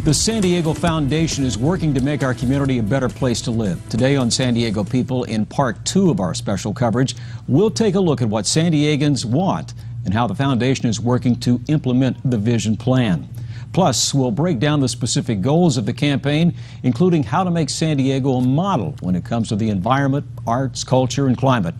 The San Diego Foundation is working to make our community a better place to live. Today on San Diego People, in part 2 of our special coverage, we'll take a look at what San Diegans want and how the foundation is working to implement the vision plan. Plus, we'll break down the specific goals of the campaign, including how to make San Diego a model when it comes to the environment, arts, culture, and climate.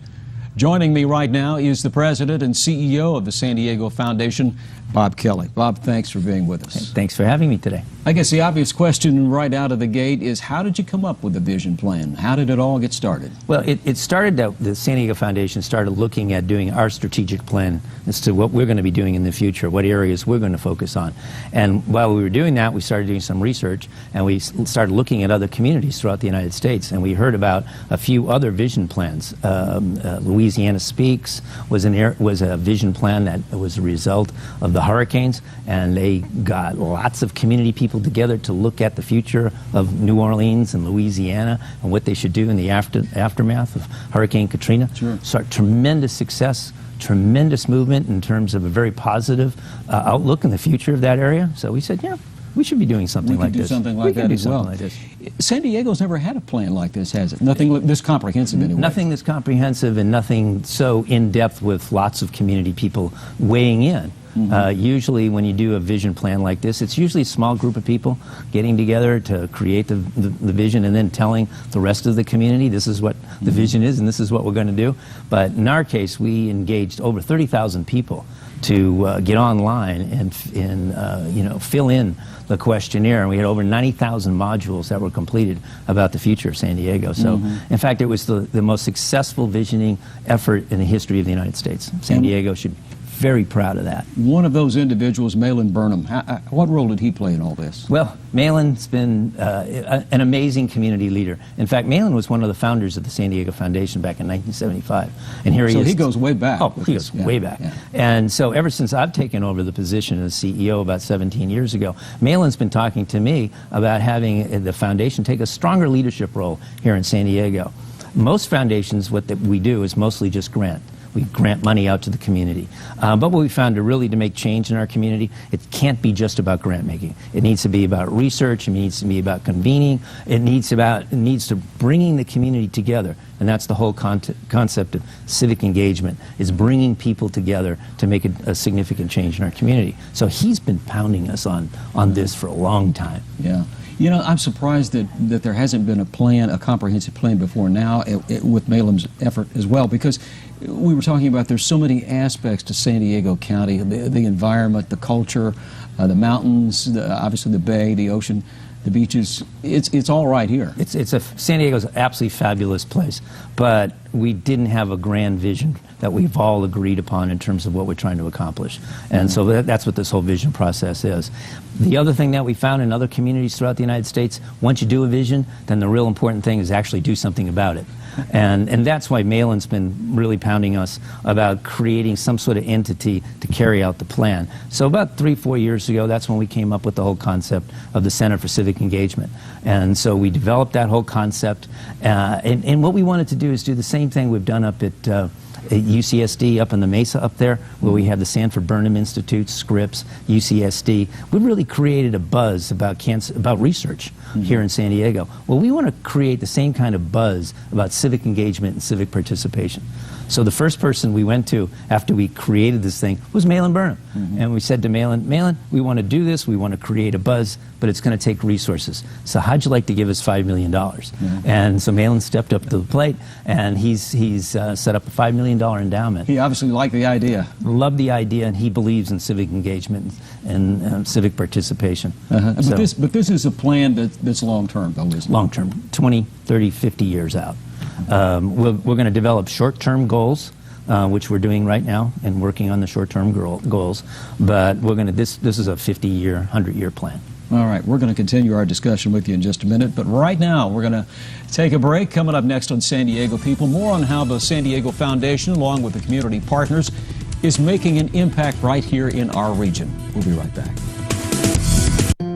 Joining me right now is the president and CEO of the San Diego Foundation, Bob Kelly. Bob, thanks for being with us. Thanks for having me today. I guess the obvious question right out of the gate is, how did you come up with the vision plan? How did it all get started? Well, it started that the San Diego Foundation started looking at doing our strategic plan as to what we're going to be doing in the future, what areas we're going to focus on. And while we were doing that, we started doing some research, and we started looking at other communities throughout the United States, and we heard about a few other vision plans. Louisiana Speaks was a vision plan that was a result of the hurricanes, and they got lots of community people together to look at the future of New Orleans and Louisiana and what they should do in the aftermath of Hurricane Katrina. Sure. So tremendous success, tremendous movement in terms of a very positive outlook in the future of that area. So we said, yeah, we should be doing something like this. Something like that as well. San Diego's never had a plan like this, has it? Nothing this comprehensive anyway. Nothing this comprehensive and nothing so in-depth with lots of community people weighing in. Usually when you do a vision plan like this, it's usually a small group of people getting together to create the vision and then telling the rest of the community this is what the vision is and this is what we're going to do. But in our case, we engaged over 30,000 people to get online and fill in the questionnaire, and we had over 90,000 modules that were completed about the future of San Diego. So, in fact, it was the most successful visioning effort in the history of the United States. San Diego should be very proud of that. One of those individuals, Malin Burnham, what role did he play in all this? Well, Malin's been an amazing community leader. In fact, Malin was one of the founders of the San Diego Foundation back in 1975. And here he is. So he goes way back. Oh, he goes way back. Yeah. And so ever since I've taken over the position as CEO about 17 years ago, Malin's been talking to me about having the foundation take a stronger leadership role here in San Diego. Most foundations, what we do is mostly just grant. We grant money out to the community. But what we found to make change in our community, it can't be just about grant making. It needs to be about research, it needs to be about convening, it needs to bringing the community together. And that's the whole concept of civic engagement, is bringing people together to make a significant change in our community. So he's been pounding us on this for a long time. Yeah. You know, I'm surprised that there hasn't been a comprehensive plan before now with Malin's effort as well, because we were talking about there's so many aspects to San Diego County, the environment, the culture, the mountains, obviously the bay, the ocean, the beaches. It's all right here. San Diego's an absolutely fabulous place, but we didn't have a grand vision that we've all agreed upon in terms of what we're trying to accomplish. And so that's what this whole vision process is. The other thing that we found in other communities throughout the United States, once you do a vision, then the real important thing is actually do something about it. And that's why Malin's been really pounding us about creating some sort of entity to carry out the plan. So about 3-4 years ago, that's when we came up with the whole concept of the Center for Civic Engagement. And so we developed that whole concept. And what we wanted to do is do the same thing we've done up at UCSD up in the Mesa up there, where we have the Sanford Burnham Institute, Scripps, UCSD. We really created a buzz about research here in San Diego. Well, we want to create the same kind of buzz about civic engagement and civic participation. So the first person we went to after we created this thing was Malin Burnham. And we said to Malin, we want to do this, we want to create a buzz, but it's going to take resources. So how'd you like to give us $5 million? And so Malin stepped up to the plate, and he's set up a $5 million endowment. He obviously liked the idea. Loved the idea, and he believes in civic engagement and civic participation. But this is a plan that's long-term, though, isn't it? Long-term, 20, 30, 50 years out. We're going to develop short-term goals, which we're doing right now and working on the short-term goals. But this is a 50-year, 100-year plan. All right, we're going to continue our discussion with you in just a minute, but right now we're going to take a break. Coming up next on San Diego People, more on how the San Diego Foundation, along with the community partners, is making an impact right here in our region. We'll be right back.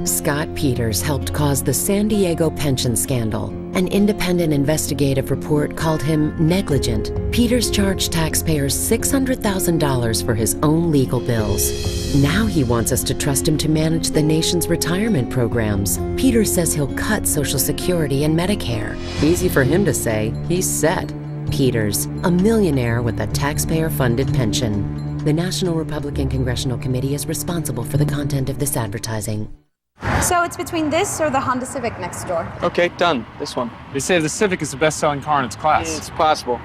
Scott Peters helped cause the San Diego pension scandal. An independent investigative report called him negligent. Peters charged taxpayers $600,000 for his own legal bills. Now he wants us to trust him to manage the nation's retirement programs. Peter says he'll cut Social Security and Medicare. Easy for him to say, he's set. Peters, a millionaire with a taxpayer-funded pension. The National Republican Congressional Committee is responsible for the content of this advertising. So it's between this or the Honda Civic next door? Okay, done. This one. They say the Civic is the best-selling car in its class. It's possible.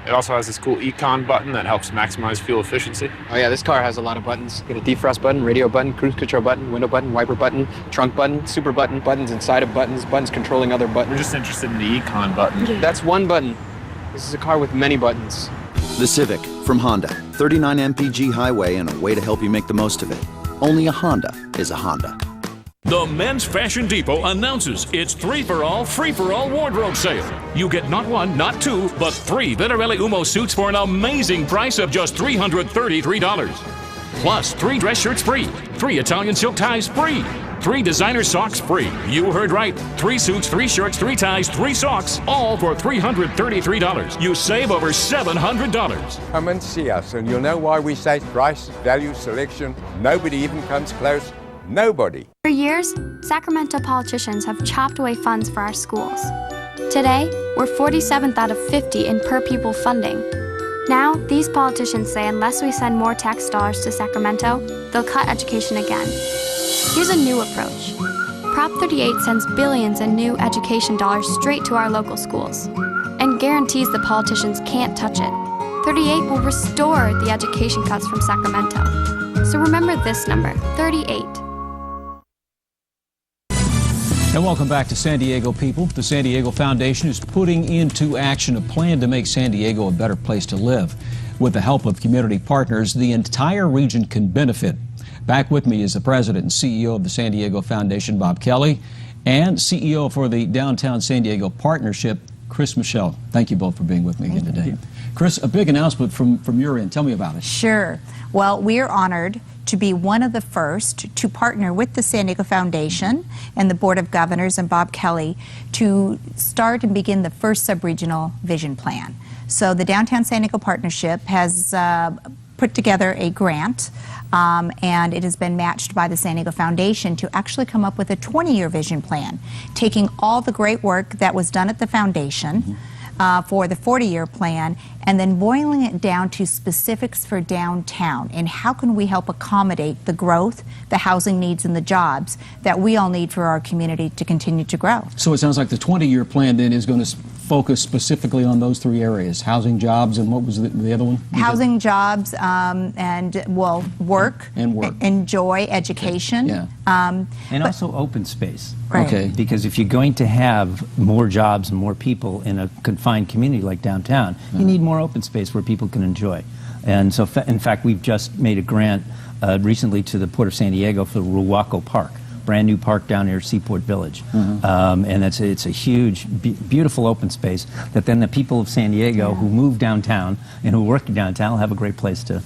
It also has this cool Econ button that helps maximize fuel efficiency. Oh yeah, this car has a lot of buttons. Get a defrost button, radio button, cruise control button, window button, wiper button, trunk button, super button, buttons inside of buttons, buttons controlling other buttons. We're just interested in the Econ button. That's one button. This is a car with many buttons. The Civic from Honda. 39 mpg highway and a way to help you make the most of it. Only a Honda is a Honda. The Men's Fashion Depot announces its 3-for-all, free-for-all wardrobe sale. You get not one, not two, but 3 Vittorelli Umo suits for an amazing price of just $333. Plus 3 dress shirts free, 3 Italian silk ties free, 3 designer socks free. You heard right. 3 suits, 3 shirts, 3 ties, 3 socks, all for $333. You save over $700. Come and see us and you'll know why we say price, value, selection. Nobody even comes close. Nobody. For years, Sacramento politicians have chopped away funds for our schools. Today, we're 47th out of 50 in per-pupil funding. Now, these politicians say unless we send more tax dollars to Sacramento, they'll cut education again. Here's a new approach. Prop 38 sends billions in new education dollars straight to our local schools and guarantees the politicians can't touch it. 38 will restore the education cuts from Sacramento. So remember this number, 38. And welcome back to San Diego People. The San Diego Foundation is putting into action a plan to make San Diego a better place to live. With the help of community partners, the entire region can benefit. Back with me is the president and CEO of the San Diego Foundation, Bob Kelly, and CEO for the Downtown San Diego Partnership, Chris Michelle. Thank you both for being with me again today. Chris, a big announcement from your end. Tell me about it. Sure. Well, we are honored to be one of the first to partner with the San Diego Foundation and the Board of Governors and Bob Kelly to start and begin the first sub-regional vision plan. So the Downtown San Diego Partnership has put together a grant and it has been matched by the San Diego Foundation to actually come up with a 20-year vision plan, taking all the great work that was done at the foundation for the 40-year plan and then boiling it down to specifics for downtown and how can we help accommodate the growth, the housing needs, and the jobs that we all need for our community to continue to grow. So it sounds like the 20-year plan then is going to focus specifically on those 3 areas: housing, jobs, and what was the other one? Housing, jobs, and well, work, enjoy, education. Yeah. And also open space. Right. Okay. Because if you're going to have more jobs and more people in a confined community like downtown, you need more open space where people can enjoy. And so, in fact, we've just made a grant recently to the Port of San Diego for Ruaco Park, brand new park down near Seaport Village. And it's a huge, beautiful open space that then the people of San Diego who move downtown and who work downtown will have a great place to.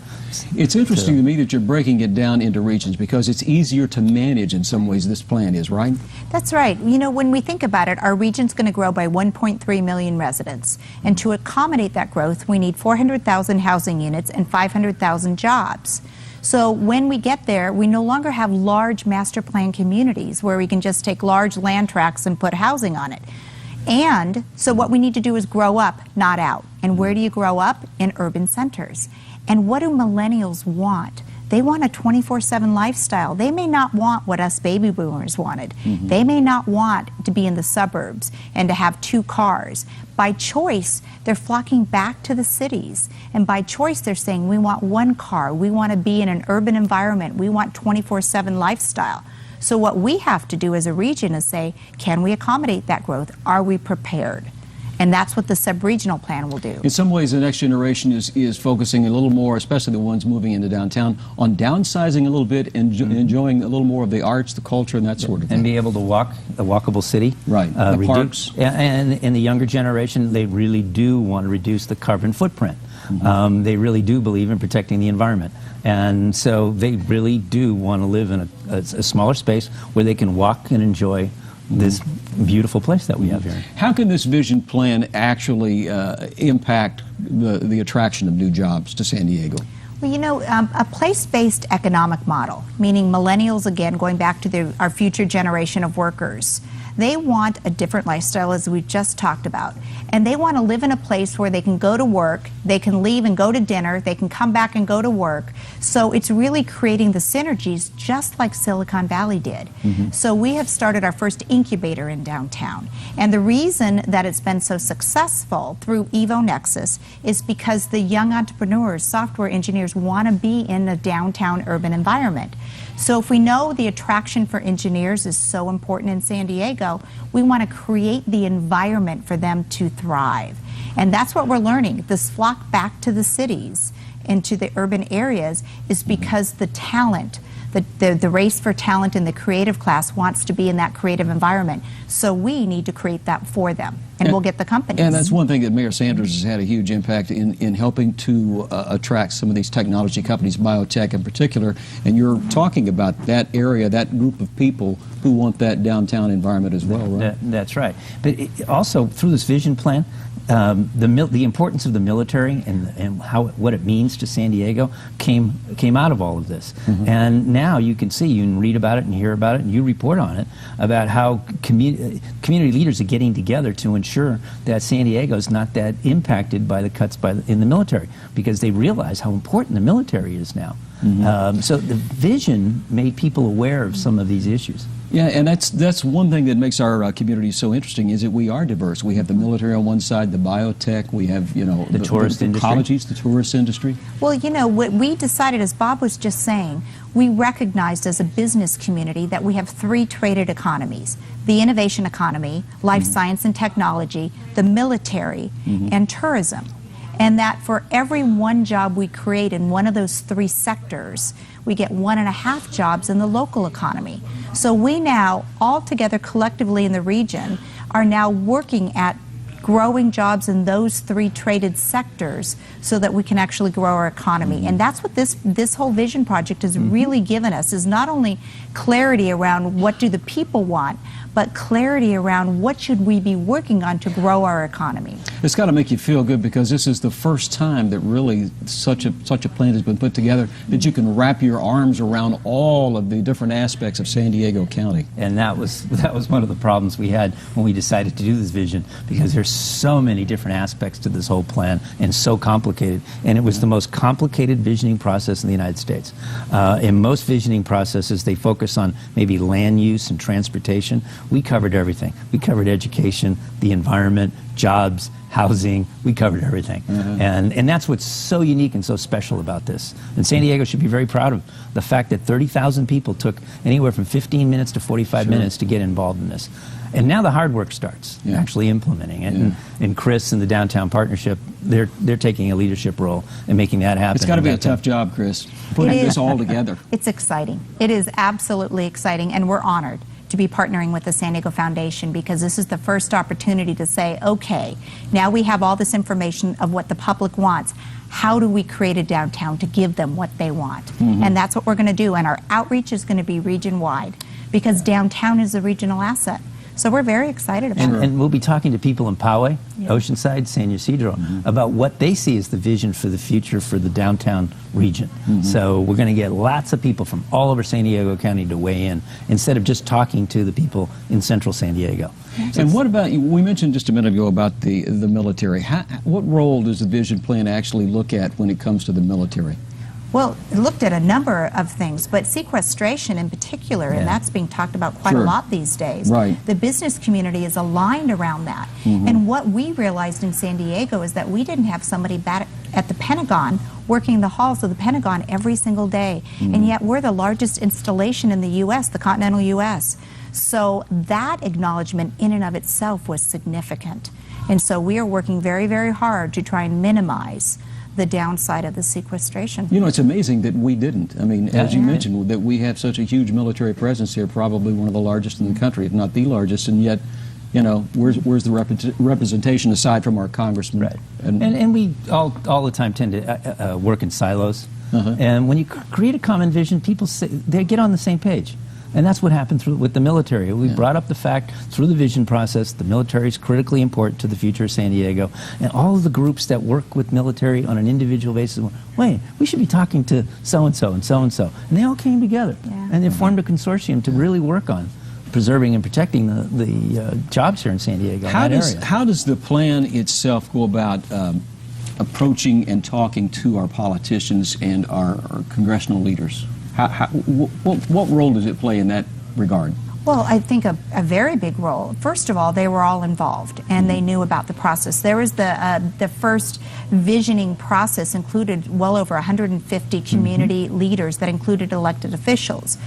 It's interesting to me that you're breaking it down into regions because it's easier to manage in some ways, this plan is, right? That's right. You know, when we think about it, our region's going to grow by 1.3 million residents. And to accommodate that growth, we need 400,000 housing units and 500,000 jobs. So when we get there, we no longer have large master plan communities where we can just take large land tracts and put housing on it. And so what we need to do is grow up, not out. And where do you grow up? In urban centers. And what do millennials want? They want a 24/7 lifestyle. They may not want what us baby boomers wanted. They may not want to be in the suburbs and to have 2 cars. By choice, they're flocking back to the cities. And by choice, they're saying, we want 1 car. We want to be in an urban environment. We want 24/7 lifestyle. So what we have to do as a region is say, can we accommodate that growth? Are we prepared? And that's what the sub-regional plan will do. In some ways, the next generation is focusing a little more, especially the ones moving into downtown, on downsizing a little bit and enjoying a little more of the arts, the culture, and that sort of thing. And be able to walk, a walkable city. Right. The parks. And in the younger generation, they really do want to reduce the carbon footprint. They really do believe in protecting the environment. And so they really do want to live in a smaller space where they can walk and enjoy this beautiful place that we have here. How can this vision plan actually impact the attraction of new jobs to San Diego? Well, you know, a place-based economic model, meaning millennials, again, going back to our future generation of workers, they want a different lifestyle, as we just talked about. And they want to live in a place where they can go to work, they can leave and go to dinner, they can come back and go to work. So it's really creating the synergies just like Silicon Valley did. So we have started our first incubator in downtown. And the reason that it's been so successful through Evo Nexus is because the young entrepreneurs, software engineers, want to be in a downtown urban environment. So if we know the attraction for engineers is so important in San Diego, we want to create the environment for them to thrive. And that's what we're learning. This flock back to the cities, into the urban areas, is because the talent, the race for talent in the creative class wants to be in that creative environment. So we need to create that for them, and we'll get the companies. And that's one thing that Mayor Sanders has had a huge impact in helping to attract some of these technology companies, biotech in particular. And you're talking about that area, that group of people who want that downtown environment as well, right? That's right. But also, through this vision plan, the importance of the military and what it means to San Diego came out of all of this. And now you can see, you can read about it and hear about it, and you report on it, about how community leaders are getting together to ensure that San Diego is not that impacted by the cuts in the military, because they realize how important the military is now. So the vision made people aware of some of these issues. Yeah, and that's one thing that makes our community so interesting, is that we are diverse. We have the military on one side, the biotech, we have, you know, the tourist industry, colleges, the tourist industry. Well, you know, what we decided, as Bob was just saying, we recognized as a business community that we have three traded economies: the innovation economy, life science and technology, the military, and tourism. And that for every one job we create in one of those three sectors, we get 1.5 jobs in the local economy. So we now, all together collectively in the region, are now working at growing jobs in those three traded sectors so that we can actually grow our economy. And that's what this whole vision project has really given us, is not only clarity around what do the people want, but clarity around what should we be working on to grow our economy. It's got to make you feel good, because this is the first time that really such a plan has been put together that you can wrap your arms around all of the different aspects of San Diego County. And that was one of the problems we had when we decided to do this vision, because there's so many different aspects to this whole plan and so complicated. And it was the most complicated visioning process in the United States. In most visioning processes, they focus on maybe land use and transportation. We covered everything. We covered education, the environment, jobs, housing. We covered everything. And that's what's so unique and so special about this. And San Diego should be very proud of the fact that 30,000 people took anywhere from 15 minutes to 45 minutes to get involved in this. And now the hard work starts, actually implementing it. And Chris and the Downtown Partnership, they're taking a leadership role in making that happen. It's got to be a tough job, Chris, putting this all together. It's exciting. It is absolutely exciting, and we're honored to be partnering with the San Diego Foundation, because this is the first opportunity to say, okay, now we have all this information of what the public wants. How do we create a downtown to give them what they want? And that's what we're going to do. And our outreach is going to be region-wide, because downtown is a regional asset. So we're very excited about it. And we'll be talking to people in Poway, Oceanside, San Ysidro, about what they see as the vision for the future for the downtown region. So we're going to get lots of people from all over San Diego County to weigh in, instead of just talking to the people in central San Diego. And what about, we mentioned just a minute ago about the military. What role does the vision plan actually look at when it comes to the military? Well, it looked at a number of things, but sequestration in particular, and that's being talked about quite a lot these days. The business community is aligned around that. And what we realized in San Diego is that we didn't have somebody back at the Pentagon working the halls of the Pentagon every single day. And yet we're the largest installation in the U.S., the continental U.S. So that acknowledgement in and of itself was significant. And so we are working very, very hard to try and minimize the downside of the sequestration. You know, it's amazing that we didn't. I mean, as you mentioned, that we have such a huge military presence here, probably one of the largest in the country, if not the largest, and yet, you know, where's the representation aside from our congressmen? And we all the time tend to work in silos. And when you create a common vision, people they get on the same page. And that's what happened with the military. We brought up the fact through the vision process, the military is critically important to the future of San Diego. And all of the groups that work with military on an individual basis went, wait, we should be talking to so-and-so and so-and-so. And they all came together. And they formed a consortium to really work on preserving and protecting the jobs here in San Diego. How does the plan itself go about approaching and talking to our politicians and our congressional leaders? What role does it play in that regard? Well, I think a very big role. First of all, they were all involved, and they knew about the process. There was the first visioning process included well over 150 community leaders that included elected officials.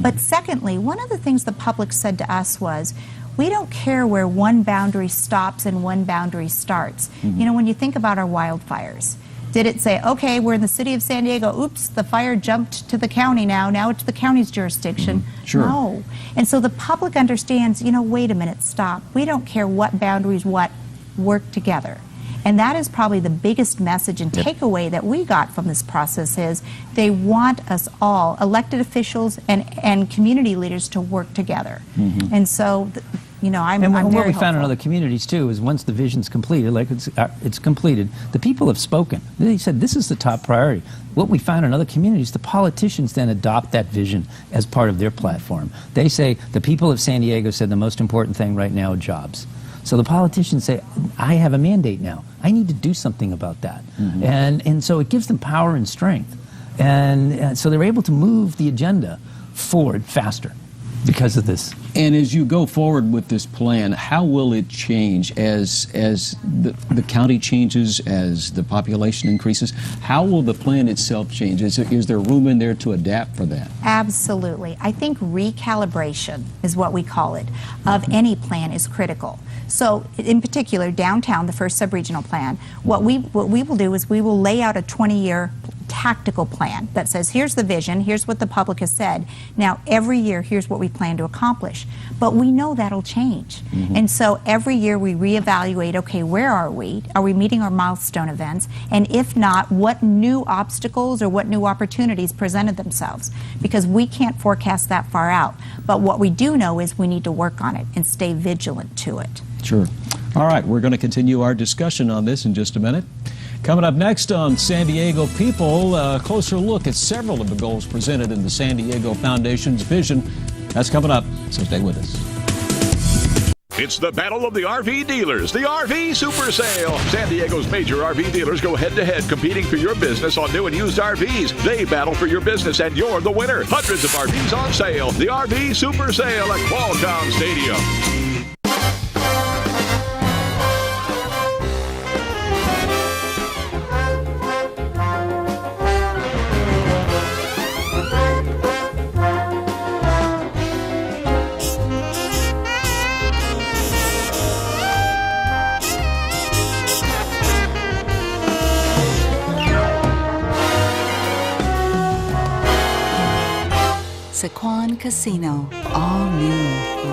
But secondly, one of the things the public said to us was, we don't care where one boundary stops and one boundary starts. You know, when you think about our wildfires, did it say, okay, we're in the city of San Diego, oops, the fire jumped to the county now it's the county's jurisdiction? Sure. No. And so the public understands, you know, wait a minute, stop. We don't care what boundaries work together. And that is probably the biggest message and takeaway that we got from this process is they want us all, elected officials and community leaders, to work together. And so, you know, I'm very what we hopeful. found in other communities, too, is once the vision's completed, like it's completed, the people have spoken. They said, this is the top priority. What we found in other communities, the politicians then adopt that vision as part of their platform. They say, the people of San Diego said the most important thing right now are jobs. So the politicians say, I have a mandate now. I need to do something about that. And so it gives them power and strength. And so they're able to move the agenda forward faster because of this. And as you go forward with this plan, how will it change as the county changes, as the population increases? How will the plan itself change? Is there room in there to adapt for that? Absolutely. I think recalibration is what we call it, of any plan is critical. So in particular, downtown, the first sub-regional plan, what we will do is we will lay out a 20-year tactical plan that says, here's the vision, here's what the public has said. Now, every year, here's what we plan to accomplish. But we know that'll change. And so every year we reevaluate, okay, where are we? Are we meeting our milestone events? And if not, what new obstacles or what new opportunities presented themselves? Because we can't forecast that far out. But what we do know is we need to work on it and stay vigilant to it. Sure. All right, we're going to continue our discussion on this in just a minute. Coming up next on San Diego People, a closer look at several of the goals presented in the San Diego Foundation's vision. That's coming up, so stay with us. It's the battle of the RV dealers, the RV Super Sale. San Diego's major RV dealers go head-to-head competing for your business on new and used RVs. They battle for your business, and you're the winner. Hundreds of RVs on sale. The RV Super Sale at Qualcomm Stadium. Sequan Casino, all new,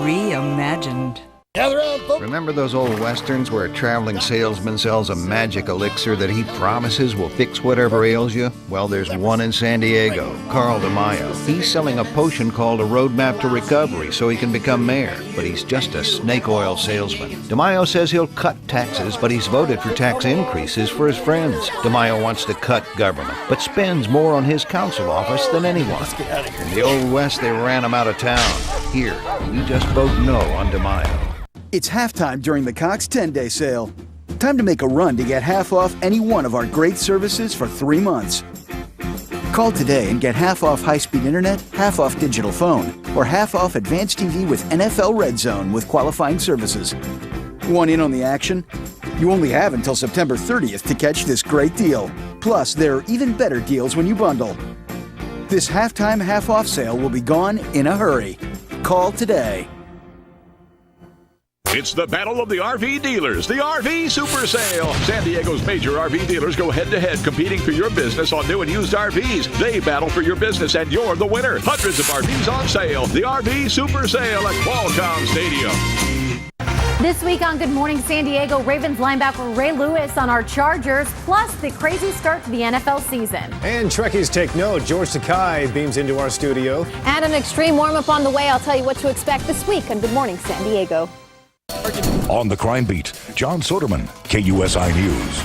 reimagined. Gather around, folks. Remember those old westerns where a traveling salesman sells a magic elixir that he promises will fix whatever ails you? Well, there's one in San Diego, Carl DeMaio. He's selling a potion called a Roadmap to Recovery so he can become mayor, but he's just a snake oil salesman. DeMaio says he'll cut taxes, but he's voted for tax increases for his friends. DeMaio wants to cut government, but spends more on his council office than anyone. In the Old West, they ran him out of town. Here, we just vote no on DeMaio. It's halftime during the Cox 10-day sale. Time to make a run to get half off any one of our great services for 3 months. Call today and get half off high-speed internet, half off digital phone, or half off advanced TV with NFL Red Zone with qualifying services. Want in on the action? You only have until September 30th to catch this great deal. Plus, there are even better deals when you bundle. This halftime half-off sale will be gone in a hurry. Call today. It's the battle of the RV dealers, the RV Super Sale. San Diego's major RV dealers go head-to-head competing for your business on new and used RVs. They battle for your business, and you're the winner. Hundreds of RVs on sale. The RV Super Sale at Qualcomm Stadium. This week on Good Morning San Diego, Ravens linebacker Ray Lewis on our Chargers, plus the crazy start to the NFL season. And Trekkies take note. George Sakai beams into our studio. And an extreme warm-up on the way. I'll tell you what to expect this week on Good Morning San Diego. On the Crime Beat, John Soderman, KUSI News.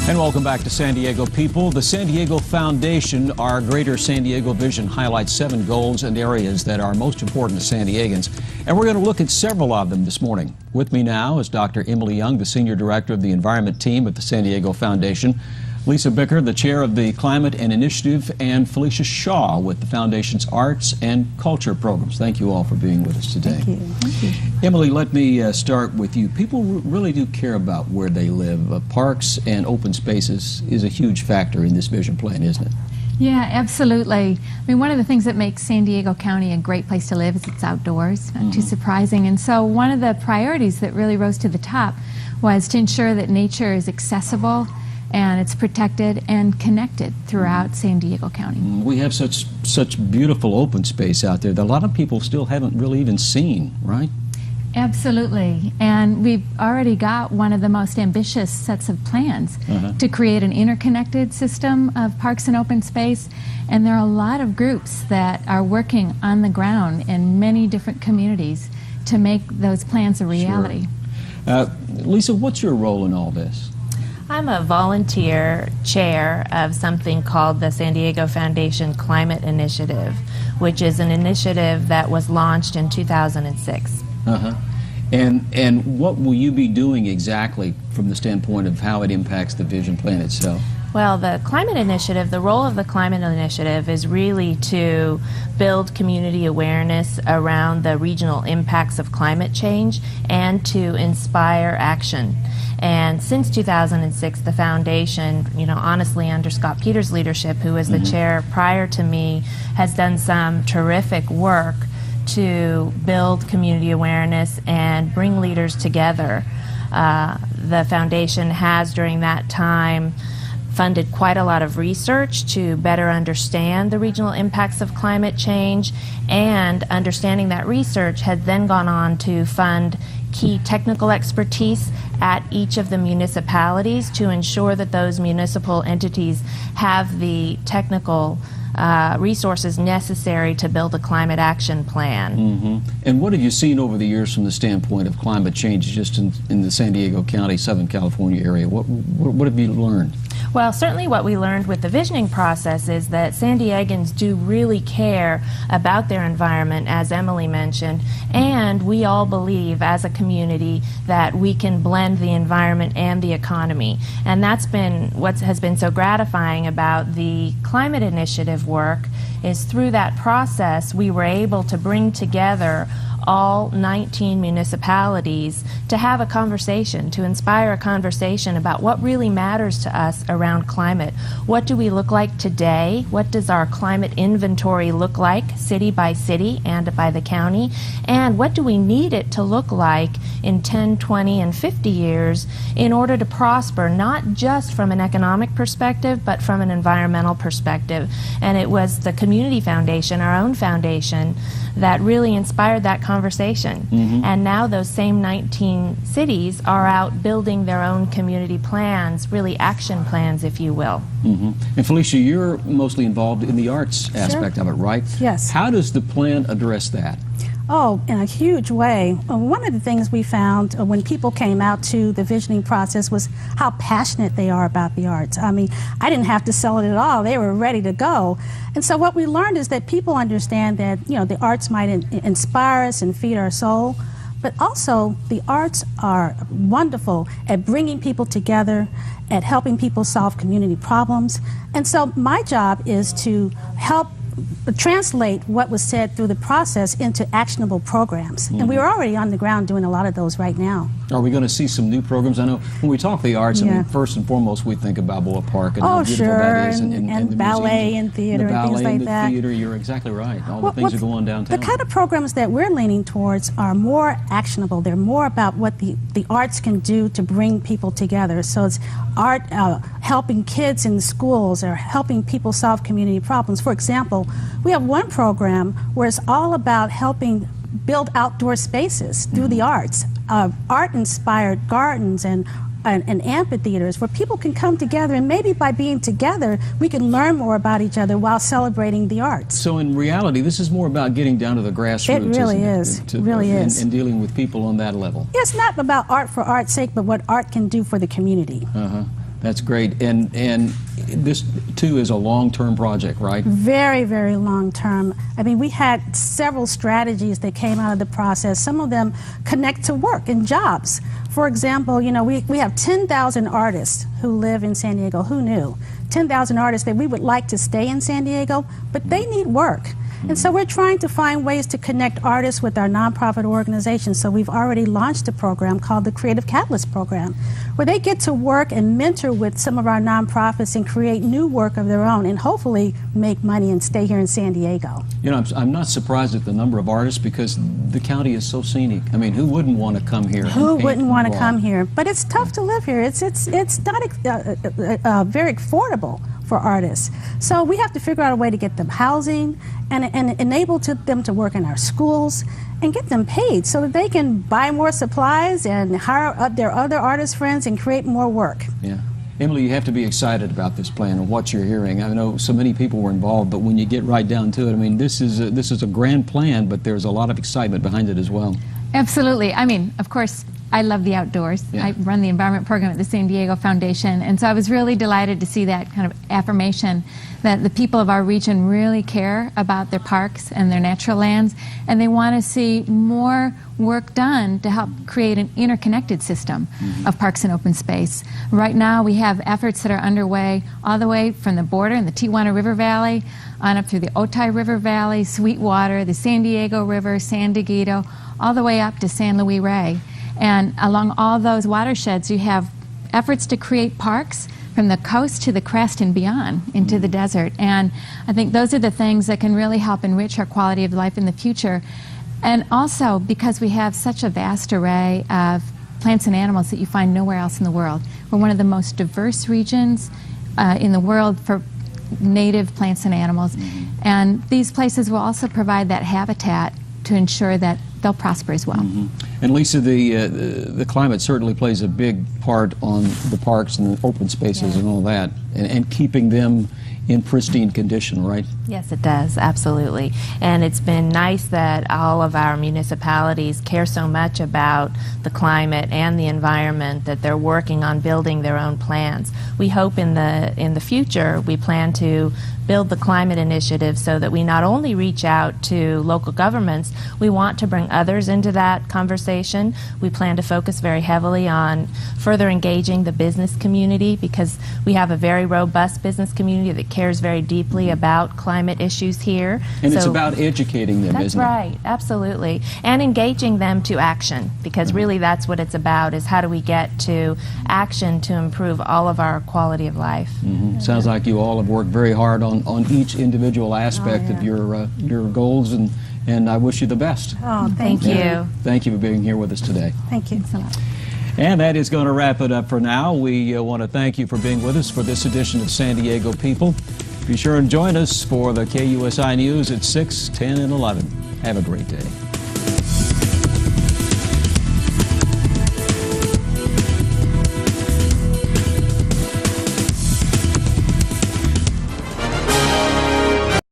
And welcome back to San Diego People. The San Diego Foundation, our Greater San Diego Vision, highlights 7 goals and areas that are most important to San Diegans. And we're going to look at several of them this morning. With me now is Dr. Emily Young, the Senior Director of the Environment Team at the San Diego Foundation, Lisa Bicker, the Chair of the Climate and Initiative, and Felicia Shaw with the Foundation's Arts and Culture Programs. Thank you all for being with us today. Thank you. Thank you. Emily, let me start with you. People really do care about where they live. Parks and open spaces is a huge factor in this vision plan, isn't it? Yeah, absolutely. I mean, one of the things that makes San Diego County a great place to live is it's outdoors, not too surprising. And so one of the priorities that really rose to the top was to ensure that nature is accessible and it's protected and connected throughout San Diego County. We have such beautiful open space out there that a lot of people still haven't really even seen, right? Absolutely. And we've already got one of the most ambitious sets of plans to create an interconnected system of parks and open space. And there are a lot of groups that are working on the ground in many different communities to make those plans a reality. Sure. Lisa, what's your role in all this? I'm a volunteer chair of something called the San Diego Foundation Climate Initiative, which is an initiative that was launched in 2006. And what will you be doing exactly from the standpoint of how it impacts the vision plan itself? Well, the Climate Initiative, the role of the Climate Initiative is really to build community awareness around the regional impacts of climate change and to inspire action. And since 2006, the foundation, honestly under Scott Peters' leadership, who was the chair prior to me, has done some terrific work to build community awareness and bring leaders together. The foundation has, during that time, funded quite a lot of research to better understand the regional impacts of climate change, and understanding that research has then gone on to fund key technical expertise at each of the municipalities to ensure that those municipal entities have the technical resources necessary to build a climate action plan. And what have you seen over the years from the standpoint of climate change just in the San Diego County, Southern California area? What have you learned? Well, certainly what we learned with the visioning process is that San Diegans do really care about their environment, as Emily mentioned, and we all believe as a community that we can blend the environment and the economy. And that's been what has been so gratifying about the Climate Initiative work, is through that process we were able to bring together all 19 municipalities to have a conversation, to inspire a conversation about what really matters to us around climate. What do we look like today? What does our climate inventory look like, city by city and by the county? And what do we need it to look like in 10, 20, and 50 years in order to prosper, not just from an economic perspective, but from an environmental perspective? And it was the Community Foundation, our own foundation, that really inspired that conversation. And now those same 19 cities are out building their own community plans, really action plans, if you will. And Felicia, you're mostly involved in the arts aspect of it, right? Yes. How does the plan address that? Oh, in a huge way. One of the things we found when people came out to the visioning process was how passionate they are about the arts. I mean, I didn't have to sell it at all. They were ready to go. And so what we learned is that people understand that, the arts might inspire us and feed our soul, but also the arts are wonderful at bringing people together, at helping people solve community problems. And so my job is to help translate what was said through the process into actionable programs. And we are already on the ground doing a lot of those right now. Are we going to see some new programs? I know when we talk the arts, I mean, first and foremost, we think about Balboa Park and how beautiful that is. And the ballet and theater and things like that. Theater, you're exactly right. All the things that go on downtown. The kind of programs that we're leaning towards are more actionable. They're more about what the arts can do to bring people together. So it's art helping kids in schools or helping people solve community problems. For example, we have one program where it's all about helping build outdoor spaces through the arts, art-inspired gardens and amphitheaters where people can come together, and maybe by being together we can learn more about each other while celebrating the arts. So in reality, this is more about getting down to the grassroots. It really is. It really is. And dealing with people on that level. It's not about art for art's sake, but what art can do for the community. That's great. And this, too, is a long-term project, right? Very, very long-term. I mean, we had several strategies that came out of the process. Some of them connect to work and jobs. For example, you know, we have 10,000 artists who live in San Diego. Who knew? 10,000 artists that we would like to stay in San Diego, but they need work. And so we're trying to find ways to connect artists with our nonprofit organizations. So we've already launched a program called the Creative Catalyst Program, where they get to work and mentor with some of our nonprofits and create new work of their own and hopefully make money and stay here in San Diego. You know, I'm not surprised at the number of artists because the county is so scenic. I mean, who wouldn't want to come here? Who wouldn't want to come here? But it's tough to live here. It's not very affordable for artists. So we have to figure out a way to get them housing and enable them to work in our schools and get them paid so that they can buy more supplies and hire their other artist friends and create more work. Yeah. Emily, you have to be excited about this plan and what you're hearing. I know so many people were involved, but when you get right down to it, I mean, this is a grand plan, but there's a lot of excitement behind it as well. Absolutely. I mean, of course, I love the outdoors. Yeah. I run the environment program at the San Diego Foundation, and so I was really delighted to see that kind of affirmation that the people of our region really care about their parks and their natural lands, and they want to see more work done to help create an interconnected system of parks and open space. Right now we have efforts that are underway all the way from the border in the Tijuana River Valley on up through the Otay River Valley, Sweetwater, the San Diego River, San Diego, all the way up to San Luis Rey. And along all those watersheds, you have efforts to create parks from the coast to the crest and beyond into the desert. And I think those are the things that can really help enrich our quality of life in the future. And also, because we have such a vast array of plants and animals that you find nowhere else in the world. We're one of the most diverse regions in the world for native plants and animals. And these places will also provide that habitat to ensure that they'll prosper as well. And Lisa, the climate certainly plays a big part on the parks and the open spaces and all that, and keeping them in pristine condition, right? Yes, it does, absolutely. And it's been nice that all of our municipalities care so much about the climate and the environment that they're working on building their own plans. We hope in the future we plan to build the climate initiative so that we not only reach out to local governments, we want to bring others into that conversation. We plan to focus very heavily on further engaging the business community because we have a very robust business community that cares very deeply about climate issues here. And it's about educating them, that's isn't it? right, absolutely. And engaging them to action, because really that's what it's about, is how do we get to action to improve all of our quality of life. Sounds like you all have worked very hard on each individual aspect of your goals, and I wish you the best. Oh, thank you. Thank you for being here with us today. Thank you so much. And that is going to wrap it up for now. We want to thank you for being with us for this edition of San Diego People. Be sure and join us for the KUSI News at 6, 10, and 11. Have a great day.